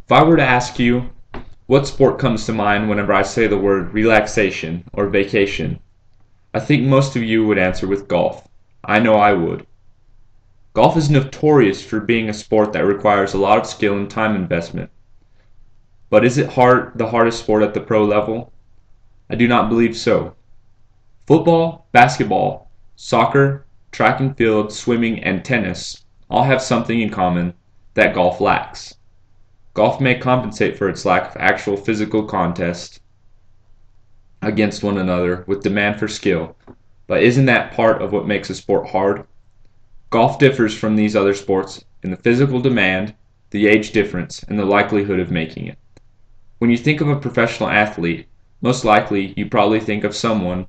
If I were to ask you what sport comes to mind whenever I say the word relaxation or vacation, I think most of you would answer with golf. I know I would. Golf is notorious for being a sport that requires a lot of skill and time investment. But is it the hardest sport at the pro level? I do not believe so. Football, basketball, soccer, track and field, swimming, and tennis all have something in common that golf lacks. Golf may compensate for its lack of actual physical contest against one another with demand for skill, but isn't that part of what makes a sport hard? Golf differs from these other sports in the physical demand, the age difference, and the likelihood of making it. When you think of a professional athlete, most likely you probably think of someone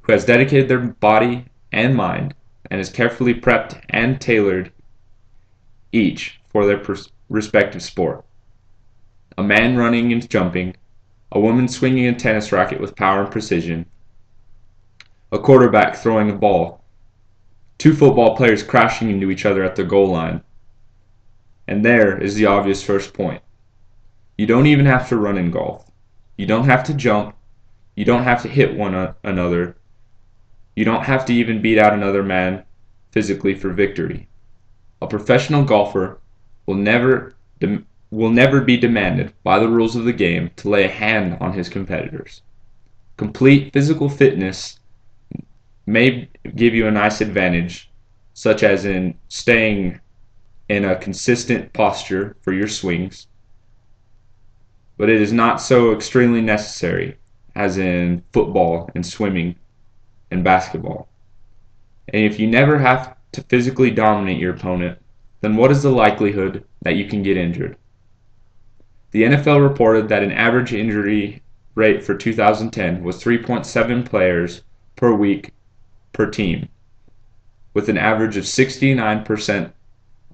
who has dedicated their body and mind and is carefully prepped and tailored each for their respective sport. A man running and jumping, a woman swinging a tennis racket with power and precision, a quarterback throwing a ball, two football players crashing into each other at the goal line. And there is the obvious first point. You don't even have to run in golf. You don't have to jump. You don't have to hit one another. You don't have to even beat out another man physically for victory. A professional golfer will never be demanded by the rules of the game to lay a hand on his competitors. Complete physical fitness may give you a nice advantage, such as in staying in a consistent posture for your swings, but it is not so extremely necessary as in football and swimming and basketball. And if you never have to physically dominate your opponent, then what is the likelihood that you can get injured? The NFL reported that an average injury rate for 2010 was 3.7 players per week per team, with an average of 69%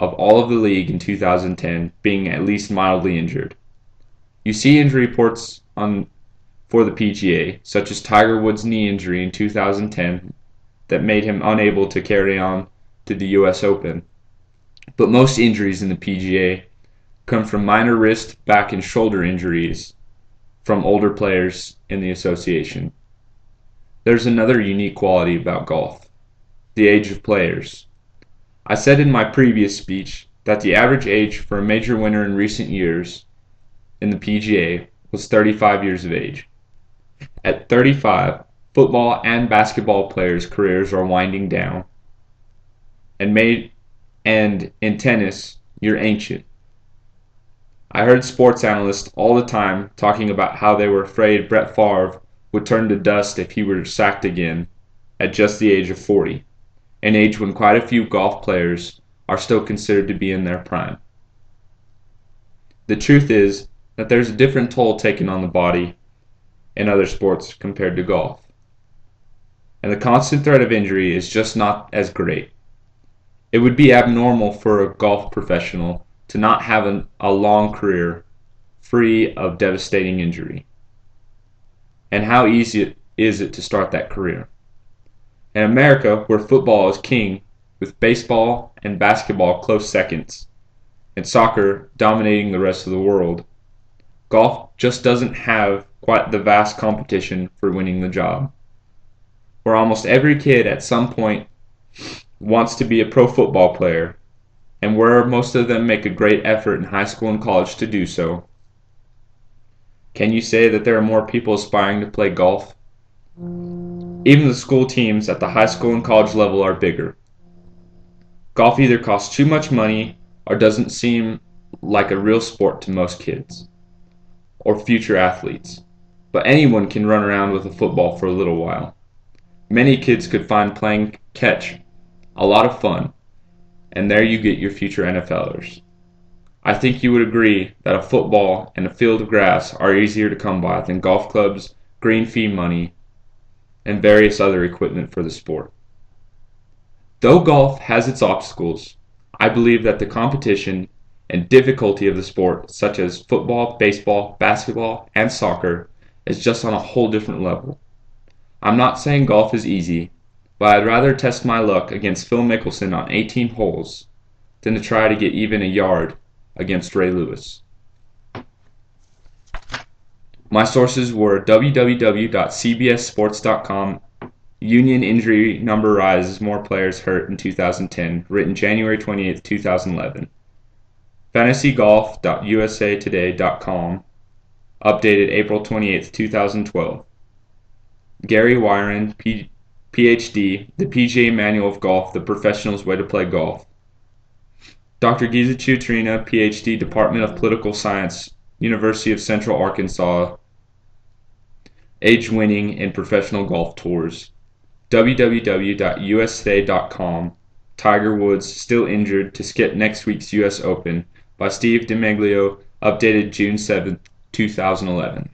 of all of the league in 2010 being at least mildly injured. You see injury reports for the PGA, such as Tiger Woods' knee injury in 2010 that made him unable to carry on to the US Open. But most injuries in the PGA come from minor wrist, back, and shoulder injuries from older players in the association. There's another unique quality about golf: the age of players. I said in my previous speech that the average age for a major winner in recent years in the PGA was 35 years of age. At 35, football and basketball players' careers are winding down, and in tennis, you're ancient. I heard sports analysts all the time talking about how they were afraid Brett Favre would turn to dust if he were sacked again at just the age of 40, an age when quite a few golf players are still considered to be in their prime. The truth is that there's a different toll taken on the body in other sports compared to golf, and the constant threat of injury is just not as great. It would be abnormal for a golf professional to not have a long career free of devastating injury. And how easy is it to start that career? In America, where football is king, with baseball and basketball close seconds, and soccer dominating the rest of the world, golf just doesn't have quite the vast competition for winning the job. Where almost every kid at some point wants to be a pro football player, and where most of them make a great effort in high school and college to do so, can you say that there are more people aspiring to play golf? Even the school teams at the high school and college level are bigger. Golf either costs too much money or doesn't seem like a real sport to most kids or future athletes. But anyone can run around with a football for a little while. Many kids could find playing catch a lot of fun, and there you get your future NFLers. I think you would agree that a football and a field of grass are easier to come by than golf clubs, green fee money, and various other equipment for the sport. Though golf has its obstacles, I believe that the competition and difficulty of the sport, such as football, baseball, basketball, and soccer, is just on a whole different level. I'm not saying golf is easy, but I'd rather test my luck against Phil Mickelson on 18 holes than to try to get even a yard against Ray Lewis. My sources were www.cbssports.com, Union injury number rises, more players hurt in 2010, written January 28, 2011. FantasyGolf.usatoday.com, updated April 28, 2012. Gary Wyron, PhD, The PGA Manual of Golf, The Professional's Way to Play Golf. Dr. Giza Chutrina, PhD, Department of Political Science, University of Central Arkansas, Age Winning in Professional Golf Tours. www.usa.com, Tiger Woods still injured to skip next week's U.S. Open by Steve DeMeglio, updated June 7, 2011.